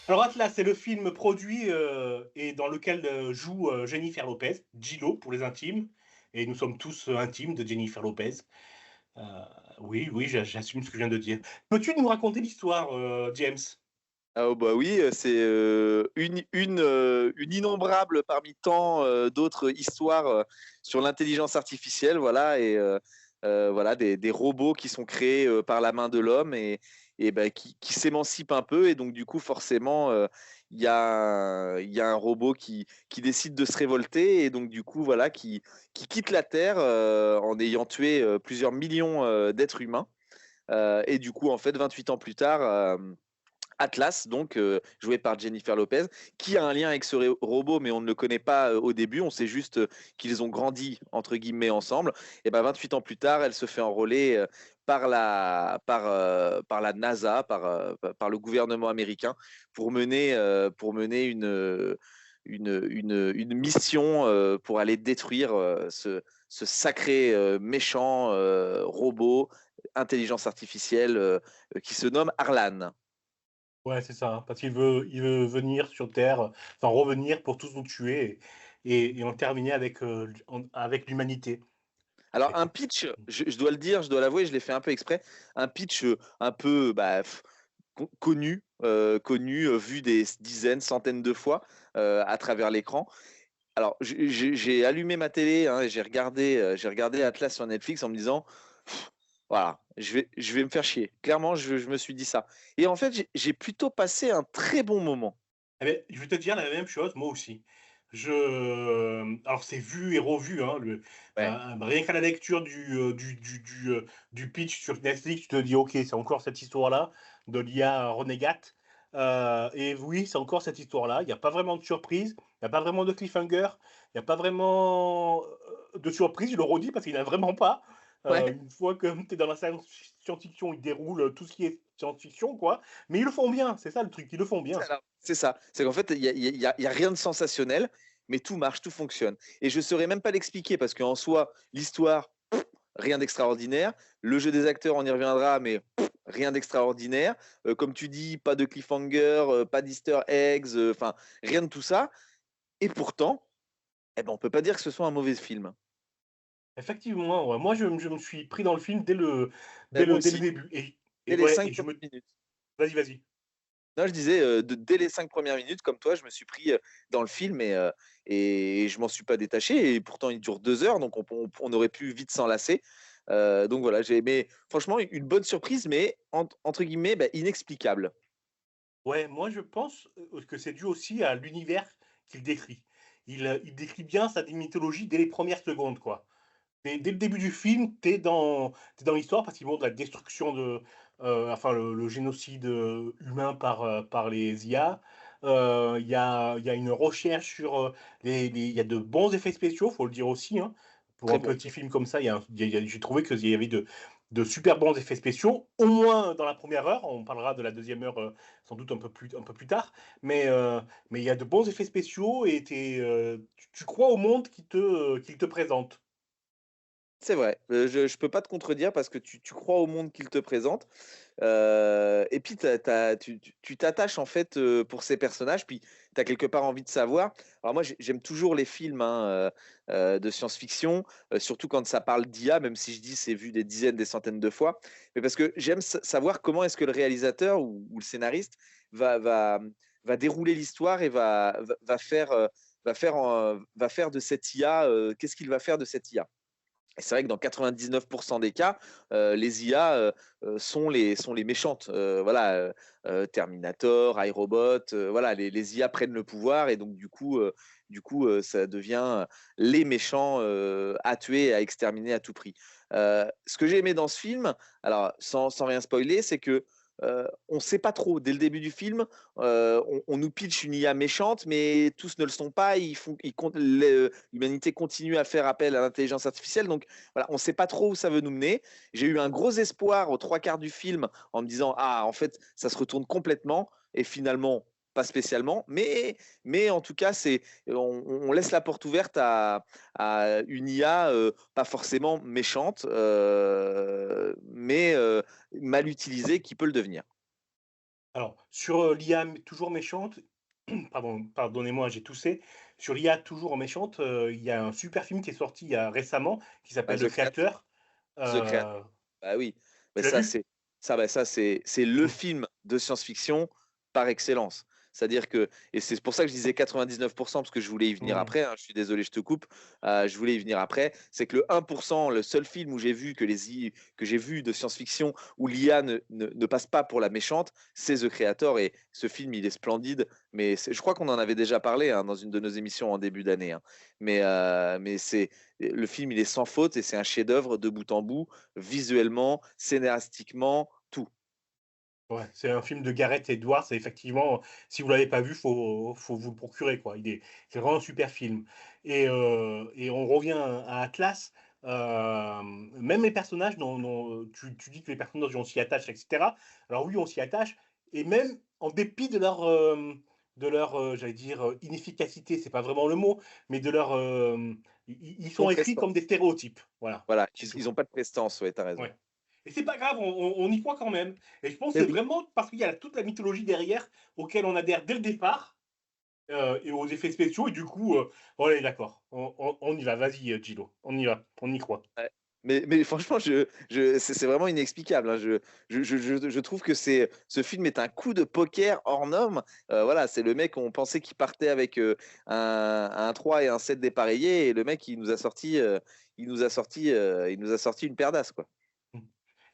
Alors Atlas, c'est le film produit et dans lequel joue Jennifer Lopez, J-Lo pour les intimes, et nous sommes tous intimes de Jennifer Lopez. Euh, oui, oui, j'assume ce que je viens de dire. Peux-tu nous raconter l'histoire, James? Ah, oh, bah oui, c'est une innombrable parmi tant d'autres histoires sur l'intelligence artificielle, voilà, voilà, des robots qui sont créés par la main de l'homme et bah, qui s'émancipent un peu. Et donc, du coup, forcément, il y a un robot qui décide de se révolter et donc, du coup, voilà, qui quitte la Terre en ayant tué plusieurs millions d'êtres humains. Et du coup, en fait, 28 ans plus tard, Atlas, donc joué par Jennifer Lopez, qui a un lien avec ce robot, mais on ne le connaît pas au début. On sait juste qu'ils ont grandi entre guillemets ensemble. Et ben 28 ans plus tard, elle se fait enrôler par la NASA, par le gouvernement américain, pour mener une mission pour aller détruire ce sacré méchant robot, intelligence artificielle qui se nomme Arlan. Ouais, c'est ça, hein, parce il veut venir sur Terre, enfin revenir pour tous nous tuer et en terminer avec, avec l'humanité. Alors, un Écoute. pitch, je dois le dire, je dois l'avouer, je l'ai fait un peu exprès, un pitch un peu bah, connu, vu des dizaines, centaines de fois à travers l'écran. Alors, j'ai allumé ma télé hein, et j'ai regardé Atlas sur Netflix en me disant, voilà, je vais me faire chier. Clairement, je me suis dit ça. Et en fait, j'ai plutôt passé un très bon moment. Eh beh, je vais te dire la même chose, moi aussi. Alors c'est vu et revu, hein, Ouais, rien qu'à la lecture du pitch sur Netflix, tu te dis: «OK, c'est encore cette histoire-là de l'IA renégate», et oui, c'est encore cette histoire-là. Il y a pas vraiment de surprise, il y a pas vraiment de cliffhanger, il y a pas vraiment, de surprise, je le redis parce qu'il y en a vraiment pas. ouais. Une fois que tu es dans la science-fiction, ils déroulent tout ce qui est science-fiction, quoi, mais ils le font bien, c'est ça le truc, ils le font bien. C'est ça. C'est qu'en fait, il y a rien de sensationnel, mais tout marche, tout fonctionne. Et je ne saurais même pas l'expliquer parce qu'en soi, l'histoire, rien d'extraordinaire. Le jeu des acteurs, on y reviendra, mais rien d'extraordinaire. Comme tu dis, pas de cliffhanger, pas d'easter eggs, enfin, rien de tout ça. Et pourtant, eh ben, on peut pas dire que ce soit un mauvais film. Effectivement, ouais. Moi, je me suis pris dans le film Ben, moi dès le aussi, début et dès les ouais cinq et je premières me minutes. vas-y, vas-y. Non, je disais, dès les 5 premières minutes, comme toi, je me suis pris dans le film et je m'en suis pas détaché. Et pourtant, il dure 2 heures, donc on aurait pu vite s'en lasser. Donc voilà, j'ai aimé, franchement, une bonne surprise, mais entre guillemets, bah, inexplicable. Ouais, moi, je pense, que c'est dû aussi à l'univers qu'il décrit. Il décrit bien sa mythologie dès les premières secondes, quoi. Dès le début du film, tu dans l'histoire parce qu'il montre la destruction enfin le génocide, humain par les IA. Il y a une recherche sur, les il y a de bons effets spéciaux, faut le dire aussi, hein. Pour Très un bon. petit film comme ça, il y a j'ai trouvé qu'il y avait de super bons effets spéciaux, au moins dans la première heure. On parlera de la deuxième heure, sans doute un peu plus tard. Mais il y a de bons effets spéciaux et tu crois au monde qu'il te présente. C'est vrai, je peux pas te contredire parce que tu crois au monde qu'il te présente. Et puis tu t'attaches en fait, pour ces personnages, puis tu as quelque part envie de savoir. Alors moi j'aime toujours les films, hein, de science-fiction, surtout quand ça parle d'IA, même si je dis c'est vu des dizaines, des centaines de fois. Mais parce que j'aime savoir comment est-ce que le réalisateur ou le scénariste va va, va dérouler l'histoire et va faire de cette IA, qu'est-ce qu'il va faire de cette IA? Et c'est vrai que dans 99 des cas, les IA, sont les méchantes, voilà, Terminator, iRobot, voilà, les IA prennent le pouvoir et donc du coup, ça devient les méchants, à tuer et à exterminer à tout prix. Ce que j'ai aimé dans ce film, alors sans rien spoiler, c'est que, on ne sait pas trop. Dès le début du film, on nous pitch une IA méchante, mais tous ne le sont pas. L'humanité continue à faire appel à l'intelligence artificielle, donc voilà, on ne sait pas trop où ça veut nous mener. J'ai eu un gros espoir aux trois quarts du film en me disant ah en fait ça se retourne complètement et finalement pas spécialement, mais en tout cas on laisse la porte ouverte à une IA pas forcément méchante, mais mal utilisée qui peut le devenir. Alors, sur, l'IA toujours méchante, pardonnez-moi, j'ai toussé. Sur l'IA toujours méchante, il y a un super film qui est sorti il y a récemment, qui Bah, s'appelle Le The Creator. Créateur. The Creator. Heu, Bah oui, bah tu l'as ça vu? c'est ça c'est le Mmh. film de science-fiction par excellence. C'est-à-dire que et c'est pour ça que je disais 99 parce que je voulais y venir Mmh. après, hein, je suis désolé, je te coupe, je voulais y venir après. C'est que le 1 le seul film où j'ai vu que j'ai vu de science-fiction où l'IA ne passe pas pour la méchante, c'est The Creator et ce film, il est splendide, mais c'est je crois qu'on en avait déjà parlé, hein, dans une de nos émissions en début d'année, hein. Mais c'est le film, il est sans faute et c'est un chef-d'œuvre de bout en bout visuellement, scénaristiquement, tout. Ouais, c'est un film de Gareth Edwards et effectivement, si vous l'avez pas vu, faut vous le procurer, quoi. C'est vraiment un super film et on revient à Atlas, même les personnages tu dis que les personnages, on s'y attache et cetera. Alors oui, on s'y attache et même en dépit de leur, j'allais dire, inefficacité, c'est pas vraiment le mot, mais de leur, ils Non sont écrits prestance. comme des stéréotypes. Voilà, Voilà, c'est tout. ils ont pas de prestance, ouais, tu as raison. Ouais. Et c'est pas grave, on y croit quand même. Et je pense que Mais c'est oui, vraiment parce qu'il y a toute la mythologie derrière, auquel on adhère dès le départ, et aux effets spéciaux, et du coup, allez, d'accord, on y va, vas-y, Gillo, on y va, on y croit. ouais. Mais franchement, c'est vraiment inexplicable, hein. Je trouve que ce film est un coup de poker hors norme. Voilà, c'est le mec, on pensait qu'il partait avec, un 3 et un 7 dépareillés et le mec, il nous a sorti une paire d'as, quoi. Mmh.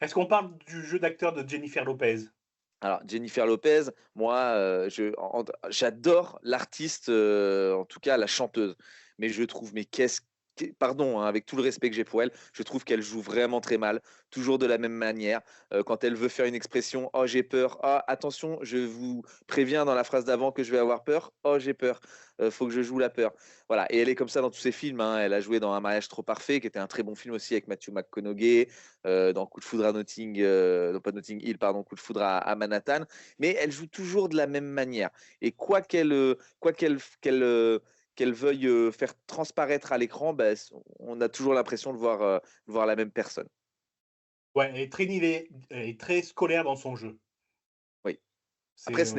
Est-ce qu'on parle du jeu d'acteur de Jennifer Lopez? Alors Jennifer Lopez, moi, j'adore l'artiste, en tout cas la chanteuse. Mais je trouve mais pardon, hein, avec tout le respect que j'ai pour elle, je trouve qu'elle joue vraiment très mal, toujours de la même manière. Quand elle veut faire une expression: «Oh j'ai peur», «Ah attention, je vous préviens dans la phrase d'avant que je vais avoir peur», «Oh j'ai peur», faut que je joue la peur. Voilà et elle est comme ça dans tous ses films, hein. Elle a joué dans Un mariage trop parfait, qui était un très bon film aussi avec Matthew McConaughey, dans Coup de foudre à non pas Notting Hill, pardon, Coup de foudre à Manhattan, mais elle joue toujours de la même manière. Et qu'elle veuille faire transparaître à l'écran, ben, on a toujours l'impression de voir la même personne. Ouais, elle est très scolaire dans son jeu. Oui. C'est, Après, ce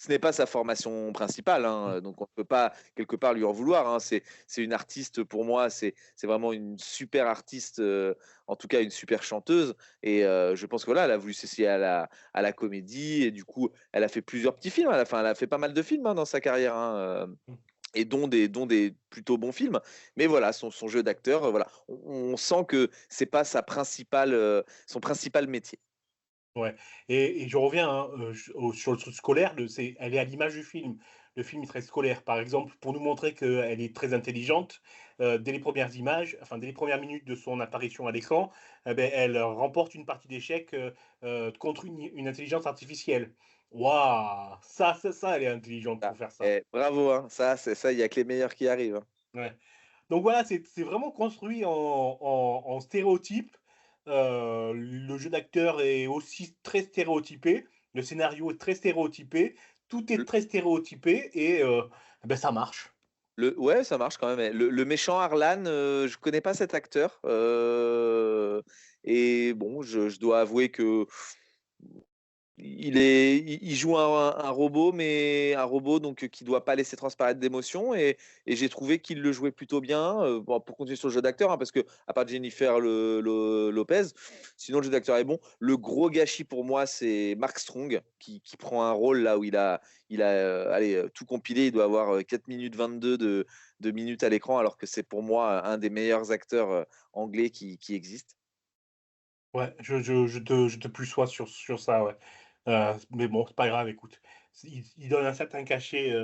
n'est pas sa formation principale, mmh, hein, donc on ne peut pas quelque part lui en vouloir, hein. C'est une artiste pour moi, c'est vraiment une super artiste, en tout cas une super chanteuse et je pense que voilà, elle a voulu s'essayer à la comédie et du coup, elle a fait plusieurs petits films à la fin. Elle a fait pas mal de films, hein, dans sa carrière, hein, mmh. et dont des plutôt bons films. Mais voilà, son jeu d'acteur, voilà, on sent que c'est pas son principal métier. Ouais et je reviens, hein, sur le truc scolaire, elle est à l'image du film. Le film est très scolaire. Par exemple, pour nous montrer qu'elle est très intelligente, dès les premières images, enfin, dès les premières minutes de son apparition à l'écran, elle remporte une partie d'échecs, contre une intelligence artificielle. Waouh! Ça, elle est intelligente Ah, pour faire ça. eh, bravo, hein, il y a que les meilleurs qui arrivent, hein. Ouais. Donc voilà, c'est vraiment construit en stéréotype. Le jeu d'acteur est aussi très stéréotypé, le scénario est très stéréotypé, tout est Le très stéréotypé et ça marche. ouais, ça marche quand même, eh. Le méchant Harlan, je connais pas cet acteur, et bon, je dois avouer que il joue un robot, mais un robot donc qui doit pas laisser transparaître d'émotions et j'ai trouvé qu'il le jouait plutôt bien, bon pour continuer sur le jeu d'acteur, hein, parce que à part Jennifer Lopez, sinon le jeu d'acteur est bon. Le gros gâchis pour moi, c'est Mark Strong qui prend un rôle là où allez, tout compilé, il doit avoir, 4 minutes 22 de minutes à l'écran alors que c'est pour moi un des meilleurs acteurs, anglais qui existent. Ouais, je te plus sois sur ça, ouais. Mais bon, c'est pas grave, écoute. Il donne un certain cachet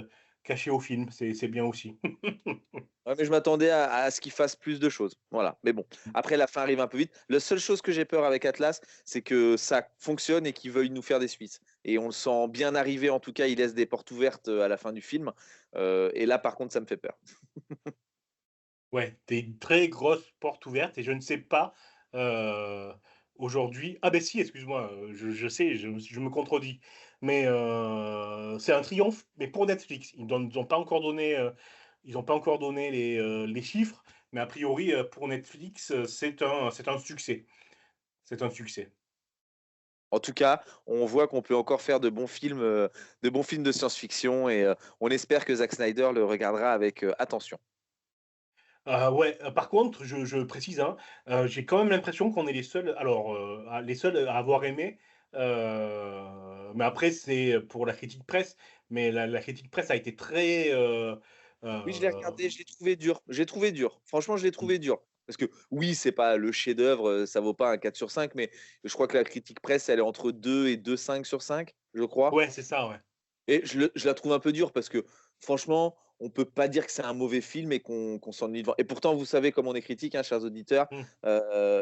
au film, c'est bien aussi. Ouais, mais je m'attendais à ce qu'il fasse plus de choses. Voilà. Mais bon, après, la fin arrive un peu vite. La seule chose que j'ai peur avec Atlas, c'est que ça fonctionne et qu'ils veuillent nous faire des suites. Et on le sent bien arriver. En tout cas, il laisse des portes ouvertes à la fin du film. Et là, par contre, ça me fait peur. Ouais, des très grosses portes ouvertes et je ne sais pas, heu, aujourd'hui si, excuse-moi, je sais, je me contredis, mais c'est un triomphe, mais pour Netflix. Ils ont pas encore donné, ils ont pas encore donné les chiffres, mais a priori, pour Netflix, c'est un succès. C'est un succès. En tout cas, on voit qu'on peut encore faire de bons films de science-fiction et on espère que Zack Snyder le regardera avec attention. Ouais, par contre, je précise, hein, j'ai quand même l'impression qu'on est les seuls les seuls à avoir aimé, mais après c'est pour la critique presse, mais la critique presse a été très, Oui, je l'ai heu, regardé, je l'ai trouvé dur. J'ai trouvé dur. Franchement, je l'ai mmh, trouvé dur. Parce que oui, c'est pas le chef-d'œuvre, ça vaut pas un 4 sur 5, mais je crois que la critique presse, elle est entre 2 et 2,5 sur 5, je crois. ouais, c'est ça, ouais. Et je la trouve un peu dure parce que franchement, on peut pas dire que c'est un mauvais film et qu'on s'ennuie devant. Et pourtant, vous savez comme on est critique, hein, chers auditeurs, Mmh.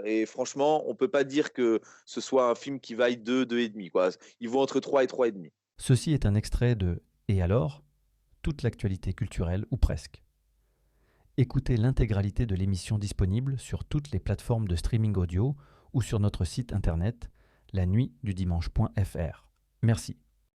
et franchement, on peut pas dire que ce soit un film qui vaille 2, 2,5 quoi. Il vaut entre 3 et 3,5. Ceci est un extrait de Et alors, toute l'actualité culturelle, ou presque. Écoutez l'intégralité de l'émission disponible sur toutes les plateformes de streaming audio ou sur notre site internet lanuitdudimanche.fr. Merci.